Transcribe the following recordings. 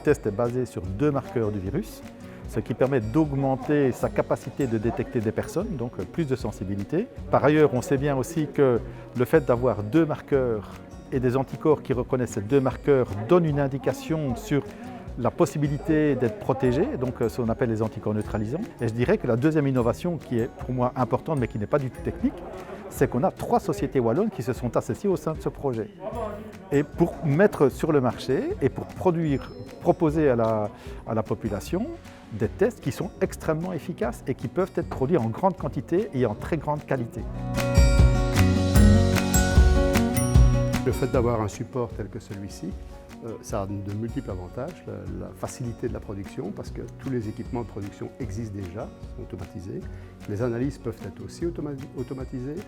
test est basé sur 2 marqueurs du virus, ce qui permet d'augmenter sa capacité de détecter des personnes, donc plus de sensibilité. Par ailleurs, on sait bien aussi que le fait d'avoir 2 marqueurs et des anticorps qui reconnaissent ces 2 marqueurs donne une indication sur la possibilité d'être protégé, donc ce qu'on appelle les anticorps neutralisants. Et je dirais que la deuxième innovation qui est pour moi importante mais qui n'est pas du tout technique, c'est qu'on a 3 sociétés wallonnes qui se sont associées au sein de ce projet. Et pour mettre sur le marché et pour proposer à la population des tests qui sont extrêmement efficaces et qui peuvent être produits en grande quantité et en très grande qualité. Le fait d'avoir un support tel que celui-ci, ça a de multiples avantages. La facilité de la production, parce que tous les équipements de production existent déjà, sont automatisés. Les analyses peuvent être aussi automatisées.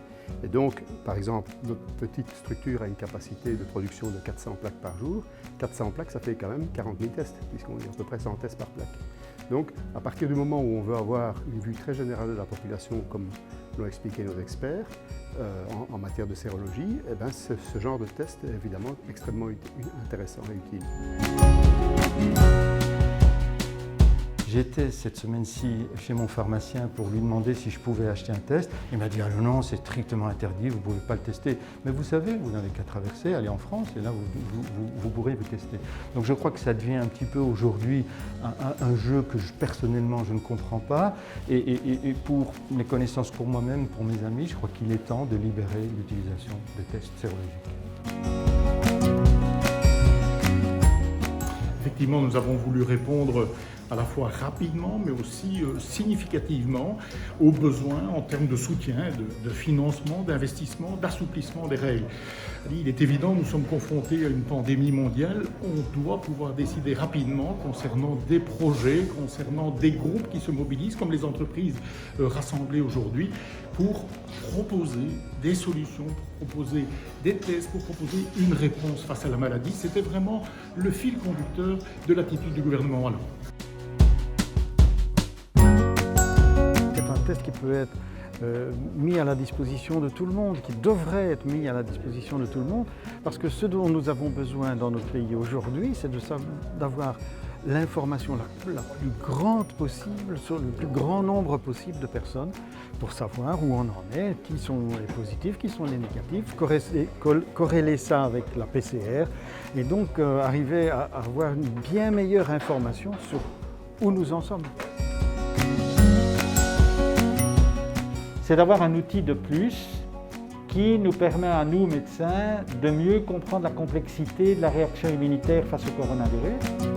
Et donc, par exemple, notre petite structure a une capacité de production de 400 plaques par jour. 400 plaques, ça fait quand même 40 000 tests, puisqu'on est à peu près 100 tests par plaque. Donc, à partir du moment où on veut avoir une vue très générale de la population, comme l'ont expliqué nos experts, en matière de sérologie, eh bien, ce genre de test est évidemment extrêmement intéressant et utile. J'étais cette semaine-ci chez mon pharmacien pour lui demander si je pouvais acheter un test. Il m'a dit « Ah non, c'est strictement interdit, vous ne pouvez pas le tester. » Mais vous savez, vous n'avez qu'à traverser, aller en France et là vous pourrez vous tester. Donc je crois que ça devient un petit peu aujourd'hui un jeu que personnellement je ne comprends pas. Et pour mes connaissances, pour moi-même, pour mes amis, je crois qu'il est temps de libérer l'utilisation des tests sérologiques. Effectivement, nous avons voulu répondre à la fois rapidement, mais aussi significativement aux besoins en termes de soutien, de financement, d'investissement, d'assouplissement des règles. Il est évident, nous sommes confrontés à une pandémie mondiale, on doit pouvoir décider rapidement concernant des projets, concernant des groupes qui se mobilisent, comme les entreprises rassemblées aujourd'hui, pour proposer des solutions, pour proposer des tests, pour proposer une réponse face à la maladie. C'était vraiment le fil conducteur de l'attitude du gouvernement wallon. C'est un test qui peut être mis à la disposition de tout le monde, qui devrait être mis à la disposition de tout le monde, parce que ce dont nous avons besoin dans notre pays aujourd'hui, c'est d'avoir l'information la plus grande possible sur le plus grand nombre possible de personnes pour savoir où on en est, qui sont les positifs, qui sont les négatifs, corréler ça avec la PCR et donc arriver à avoir une bien meilleure information sur où nous en sommes. C'est d'avoir un outil de plus qui nous permet à nous, médecins, de mieux comprendre la complexité de la réaction immunitaire face au coronavirus.